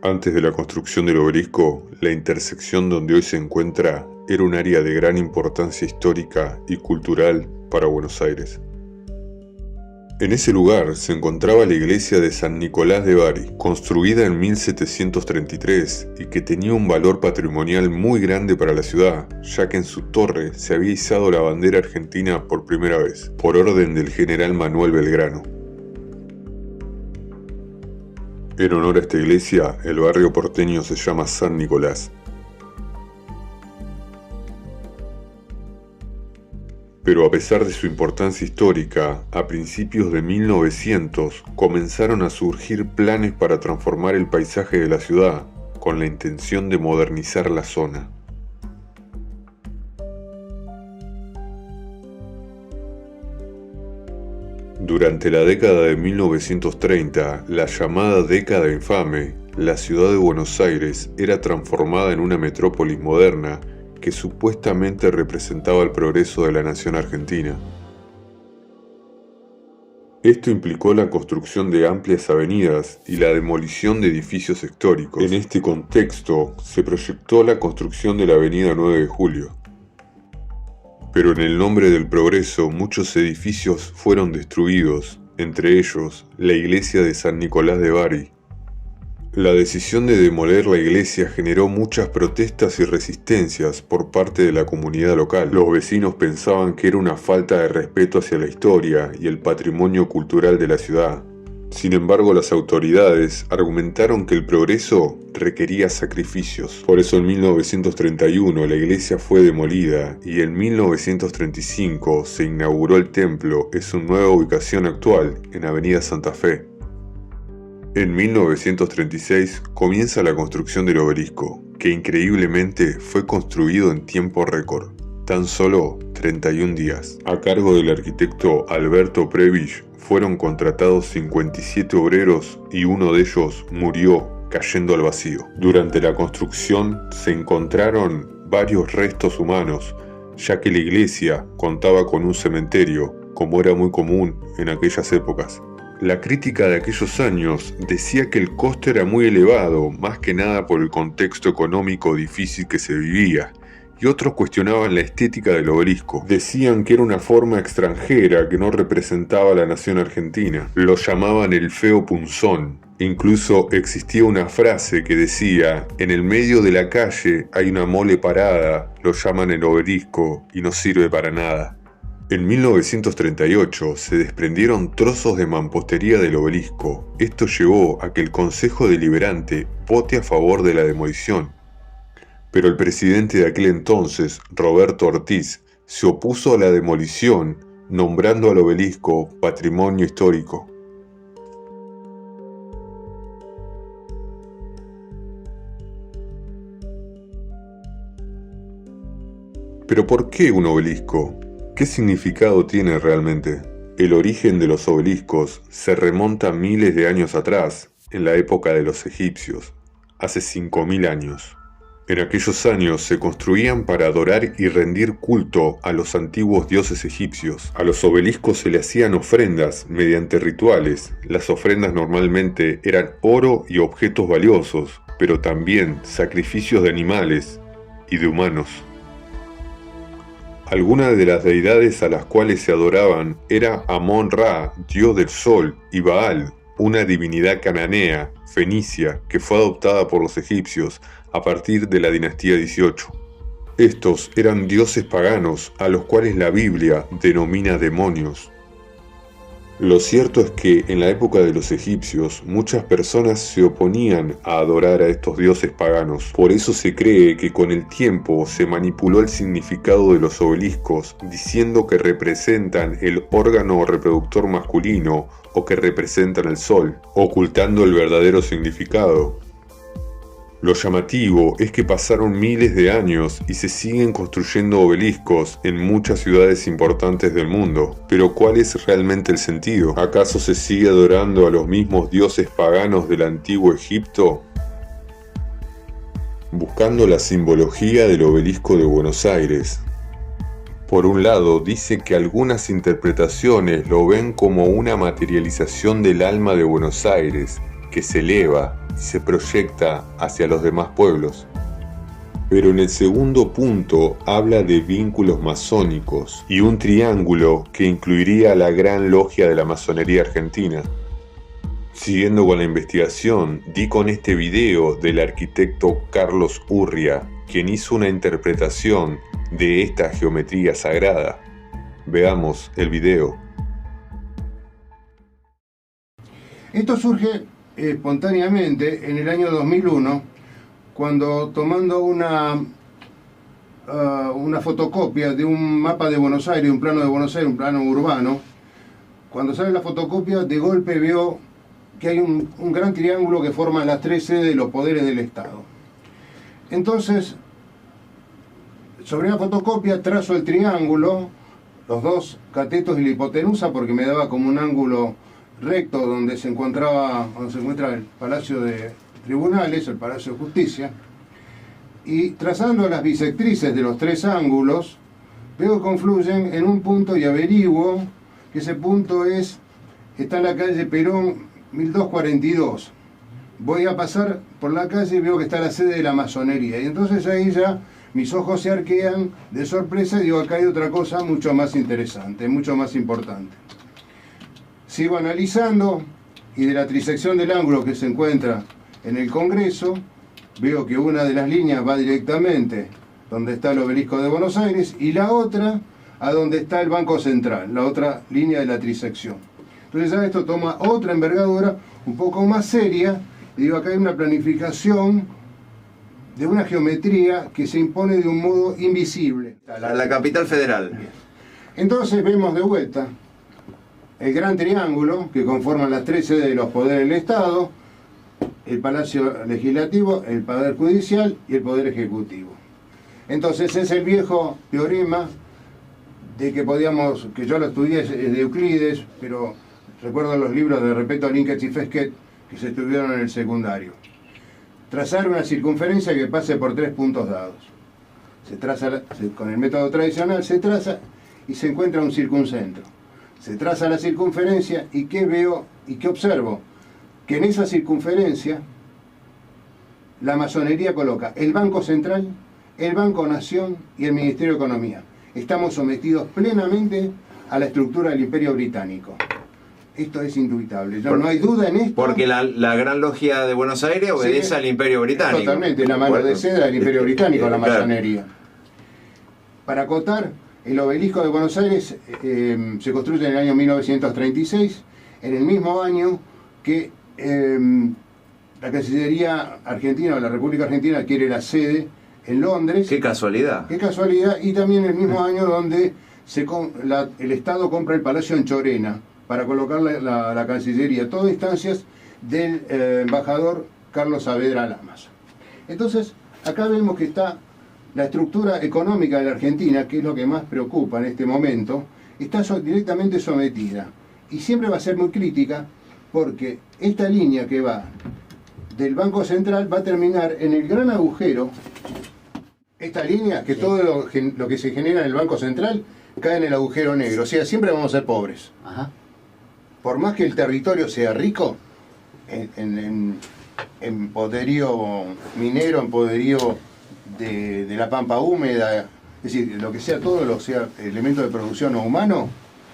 Antes de la construcción del obelisco, la intersección donde hoy se encuentra era un área de gran importancia histórica y cultural para Buenos Aires. En ese lugar se encontraba la iglesia de San Nicolás de Bari, construida en 1733 y que tenía un valor patrimonial muy grande para la ciudad, ya que en su torre se había izado la bandera argentina por primera vez, por orden del general Manuel Belgrano. En honor a esta iglesia, el barrio porteño se llama San Nicolás. Pero a pesar de su importancia histórica, a principios de 1900 comenzaron a surgir planes para transformar el paisaje de la ciudad, con la intención de modernizar la zona. Durante la década de 1930, la llamada década infame, la ciudad de Buenos Aires era transformada en una metrópolis moderna que supuestamente representaba el progreso de la nación argentina. Esto implicó la construcción de amplias avenidas y la demolición de edificios históricos. En este contexto, se proyectó la construcción de la avenida 9 de Julio. Pero en el nombre del progreso, muchos edificios fueron destruidos, entre ellos la iglesia de San Nicolás de Bari. La decisión de demoler la iglesia generó muchas protestas y resistencias por parte de la comunidad local. Los vecinos pensaban que era una falta de respeto hacia la historia y el patrimonio cultural de la ciudad. Sin embargo, las autoridades argumentaron que el progreso requería sacrificios. Por eso en 1931 la iglesia fue demolida y en 1935 se inauguró el templo en su nueva ubicación actual, en Avenida Santa Fe. En 1936 comienza la construcción del obelisco, que increíblemente fue construido en tiempo récord, tan solo 31 días. A cargo del arquitecto Alberto Prebisch fueron contratados 57 obreros y uno de ellos murió cayendo al vacío. Durante la construcción se encontraron varios restos humanos, ya que la iglesia contaba con un cementerio, como era muy común en aquellas épocas. La crítica de aquellos años decía que el costo era muy elevado, más que nada por el contexto económico difícil que se vivía, y otros cuestionaban la estética del obelisco. Decían que era una forma extranjera que no representaba a la nación argentina. Lo llamaban el feo punzón. Incluso existía una frase que decía: en el medio de la calle hay una mole parada, lo llaman el obelisco y no sirve para nada. En 1938 se desprendieron trozos de mampostería del obelisco. Esto llevó a que el Consejo Deliberante vote a favor de la demolición. Pero el presidente de aquel entonces, Roberto Ortiz, se opuso a la demolición, nombrando al obelisco Patrimonio Histórico. ¿Pero por qué un obelisco? ¿Qué significado tiene realmente? El origen de los obeliscos se remonta miles de años atrás, en la época de los egipcios, hace 5000 años. En aquellos años se construían para adorar y rendir culto a los antiguos dioses egipcios. A los obeliscos se le hacían ofrendas mediante rituales. Las ofrendas normalmente eran oro y objetos valiosos, pero también sacrificios de animales y de humanos. Algunas de las deidades a las cuales se adoraban era Amón-Ra, dios del sol, y Baal, una divinidad cananea, fenicia, que fue adoptada por los egipcios a partir de la dinastía 18. Estos eran dioses paganos a los cuales la Biblia denomina demonios. Lo cierto es que en la época de los egipcios muchas personas se oponían a adorar a estos dioses paganos. Por eso se cree que con el tiempo se manipuló el significado de los obeliscos, diciendo que representan el órgano reproductor masculino o que representan el sol, ocultando el verdadero significado. Lo llamativo es que pasaron miles de años y se siguen construyendo obeliscos en muchas ciudades importantes del mundo. Pero ¿cuál es realmente el sentido? ¿Acaso se sigue adorando a los mismos dioses paganos del antiguo Egipto? Buscando la simbología del obelisco de Buenos Aires. Por un lado, dice que algunas interpretaciones lo ven como una materialización del alma de Buenos Aires, que se eleva y se proyecta hacia los demás pueblos. Pero en el segundo punto habla de vínculos masónicos y un triángulo que incluiría a la Gran Logia de la Masonería Argentina. Siguiendo con la investigación, di con este video del arquitecto Carlos Urria, quien hizo una interpretación de esta geometría sagrada. Veamos el video. Esto surge espontáneamente en el año 2001, cuando tomando una fotocopia de un mapa de Buenos Aires, un plano de Buenos Aires, un plano urbano, cuando sale la fotocopia, de golpe veo que hay un gran triángulo que forma las tres sedes de los poderes del Estado. Entonces, sobre la fotocopia trazo el triángulo, los dos catetos y la hipotenusa, porque me daba como un ángulo recto donde se encuentra el Palacio de Tribunales, el Palacio de Justicia, y trazando las bisectrices de los tres ángulos, veo que confluyen en un punto y averiguo que ese punto está en la calle Perón 1242. Voy a pasar por la calle y veo que está la sede de la masonería, y entonces ahí ya mis ojos se arquean de sorpresa y digo, acá hay otra cosa mucho más interesante, mucho más importante. Sigo analizando y de la trisección del ángulo que se encuentra en el Congreso, veo que una de las líneas va directamente donde está el Obelisco de Buenos Aires y la otra a donde está el Banco Central, la otra línea de la trisección. Entonces ya esto toma otra envergadura un poco más seria, y digo, acá hay una planificación de una geometría que se impone de un modo invisible. La capital federal. Bien. Entonces vemos de vuelta el gran triángulo que conforman las tres sedes de los poderes del Estado, el Palacio Legislativo, el Poder Judicial y el Poder Ejecutivo. Entonces es el viejo teorema de que yo lo estudié, es de Euclides, pero recuerdo los libros de Repetto, Linketz y Fesquet que se estudiaron en el secundario. Trazar una circunferencia que pase por tres puntos dados. Se traza, con el método tradicional se traza y se encuentra un circuncentro. Se traza la circunferencia y ¿qué veo y qué observo? Que en esa circunferencia la masonería coloca el Banco Central, el Banco Nación y el Ministerio de Economía. Estamos sometidos plenamente a la estructura del Imperio Británico. Esto es indubitable, no hay duda en esto. Porque la Gran Logia de Buenos Aires obedece al Imperio Británico. Totalmente, la mano de seda del Imperio Británico, la masonería. Para acotar, el Obelisco de Buenos Aires se construye en el año 1936, en el mismo año que la Cancillería Argentina o la República Argentina adquiere la sede en Londres. ¡Qué casualidad! ¡Qué casualidad! Y también el mismo año donde el Estado compra el Palacio en Chorena para colocar la Cancillería, todas instancias del embajador Carlos Saavedra Lamas. Entonces, acá vemos que está la estructura económica de la Argentina, que es lo que más preocupa en este momento, está directamente sometida. Y siempre va a ser muy crítica, porque esta línea que va del Banco Central va a terminar en el gran agujero. Esta línea, que todo lo que se genera en el Banco Central cae en el agujero negro. O sea, siempre vamos a ser pobres. Ajá. Por más que el territorio sea rico en poderío minero, en poderío de la pampa húmeda, es decir, lo que sea, todo lo que sea elemento de producción o humano,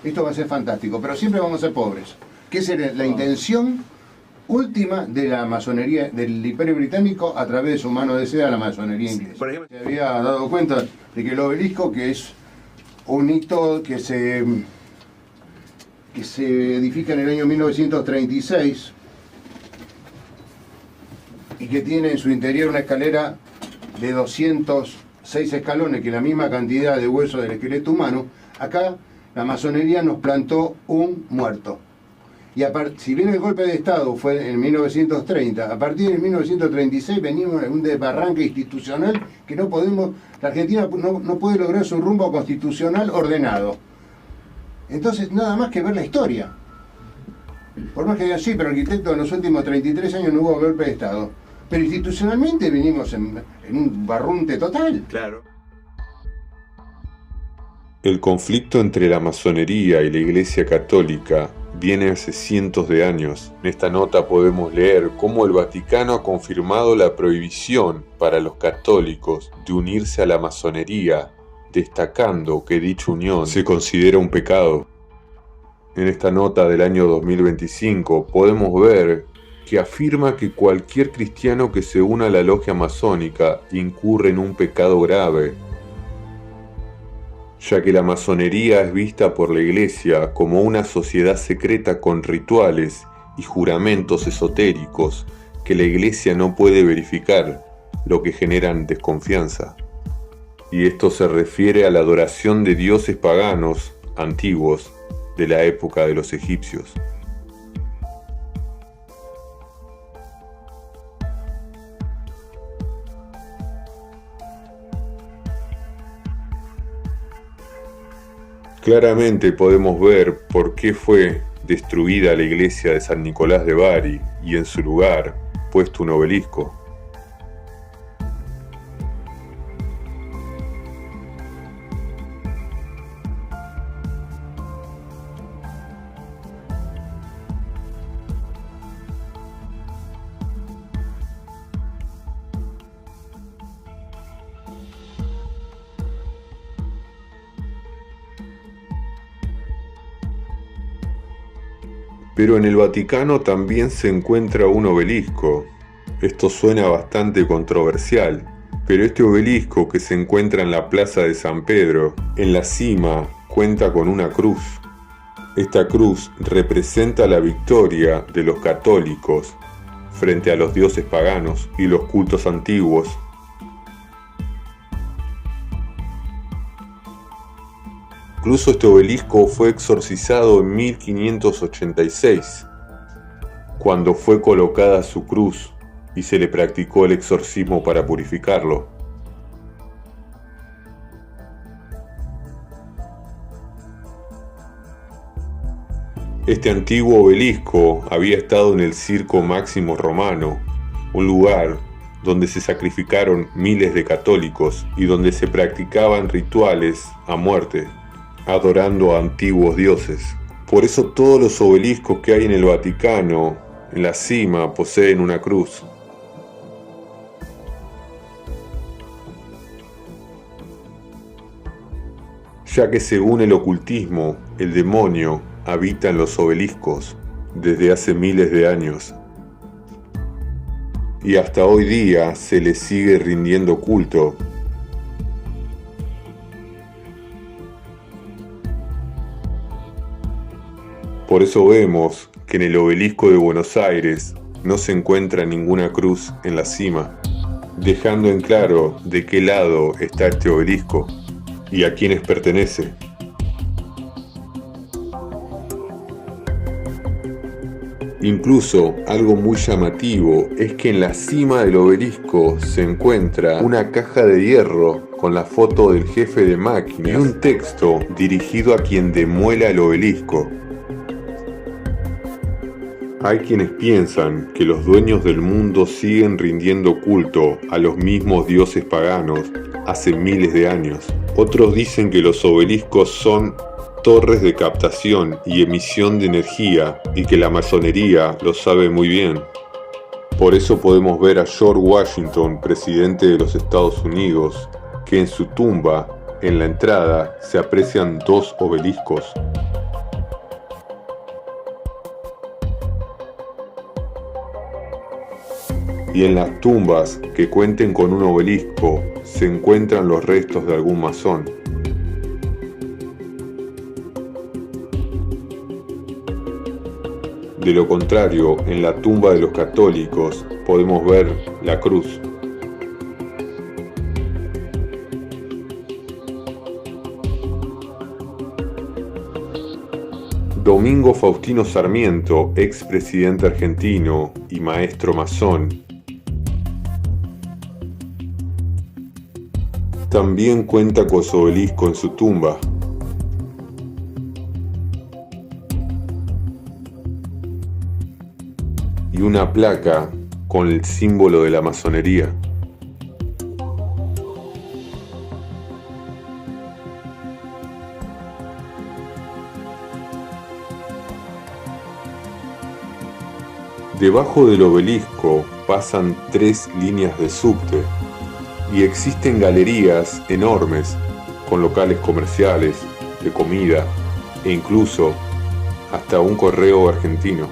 esto va a ser fantástico, pero siempre vamos a ser pobres, que es la intención última de la masonería del Imperio Británico a través de su mano de seda, la masonería inglesa. Por ejemplo, Se había dado cuenta de que el obelisco, que es un hito que se edifica en el año 1936 y que tiene en su interior una escalera de 206 escalones, que es la misma cantidad de huesos del esqueleto humano, acá la masonería nos plantó un muerto. Y si bien el golpe de Estado fue en 1930, a partir de 1936 venimos en un desbarranque institucional que no podemos, la Argentina no puede lograr su rumbo constitucional ordenado. Entonces, nada más que ver la historia. Por más que digan, sí, pero arquitecto, en los últimos 33 años no hubo golpe de Estado. Pero institucionalmente venimos en un barrunte total. claro. El conflicto entre la masonería y la Iglesia Católica viene hace cientos de años. En esta nota podemos leer cómo el Vaticano ha confirmado la prohibición para los católicos de unirse a la masonería, destacando que dicha unión se considera un pecado. En esta nota del año 2025 podemos ver que afirma que cualquier cristiano que se una a la logia masónica incurre en un pecado grave, ya que la masonería es vista por la Iglesia como una sociedad secreta con rituales y juramentos esotéricos que la Iglesia no puede verificar, lo que generan desconfianza. Y esto se refiere a la adoración de dioses paganos antiguos de la época de los egipcios. Claramente podemos ver por qué fue destruida la iglesia de San Nicolás de Bari y en su lugar puesto un obelisco. Pero en el Vaticano también se encuentra un obelisco. Esto suena bastante controversial, pero este obelisco que se encuentra en la plaza de San Pedro, en la cima, cuenta con una cruz. Esta cruz representa la victoria de los católicos frente a los dioses paganos y los cultos antiguos. Incluso este obelisco fue exorcizado en 1586, cuando fue colocada su cruz y se le practicó el exorcismo para purificarlo. Este antiguo obelisco había estado en el Circo Máximo Romano, un lugar donde se sacrificaron miles de católicos y donde se practicaban rituales a muerte, adorando a antiguos dioses. Por eso todos los obeliscos que hay en el Vaticano, en la cima, poseen una cruz. Ya que según el ocultismo, el demonio habita en los obeliscos desde hace miles de años. Y hasta hoy día se le sigue rindiendo culto. Por eso vemos que en el obelisco de Buenos Aires no se encuentra ninguna cruz en la cima, dejando en claro de qué lado está este obelisco y a quiénes pertenece. Incluso algo muy llamativo es que en la cima del obelisco se encuentra una caja de hierro con la foto del jefe de máquinas y un texto dirigido a quien demuela el obelisco. Hay quienes piensan que los dueños del mundo siguen rindiendo culto a los mismos dioses paganos hace miles de años. Otros dicen que los obeliscos son torres de captación y emisión de energía y que la masonería lo sabe muy bien. Por eso podemos ver a George Washington, presidente de los Estados Unidos, que en su tumba, en la entrada, se aprecian dos obeliscos. Y en las tumbas que cuenten con un obelisco se encuentran los restos de algún masón. De lo contrario, en la tumba de los católicos podemos ver la cruz. Domingo Faustino Sarmiento, expresidente argentino y maestro masón, también cuenta con su obelisco en su tumba. Y una placa con el símbolo de la masonería. Debajo del obelisco pasan 3 líneas de subte y existen galerías enormes con locales comerciales, de comida e incluso hasta un correo argentino.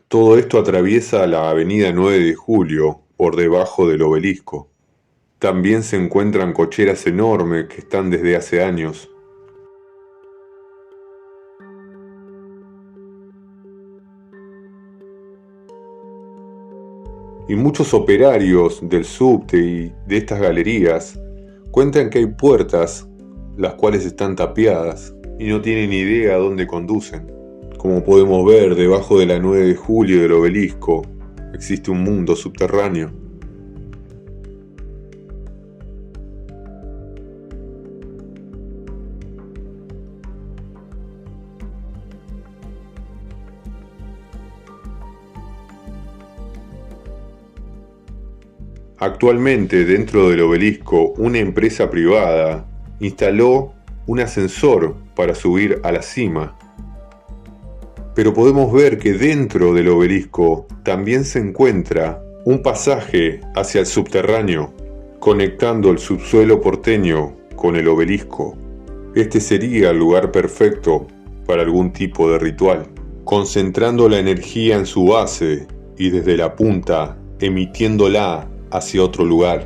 Todo esto atraviesa la avenida 9 de Julio por debajo del obelisco. También se encuentran cocheras enormes que están desde hace años. Y muchos operarios del subte y de estas galerías cuentan que hay puertas las cuales están tapiadas y no tienen idea a dónde conducen. Como podemos ver, debajo de la 9 de Julio del obelisco existe un mundo subterráneo. Actualmente, dentro del obelisco, una empresa privada instaló un ascensor para subir a la cima. Pero podemos ver que dentro del obelisco también se encuentra un pasaje hacia el subterráneo, conectando el subsuelo porteño con el obelisco. Este sería el lugar perfecto para algún tipo de ritual, concentrando la energía en su base y desde la punta emitiéndola hacia otro lugar.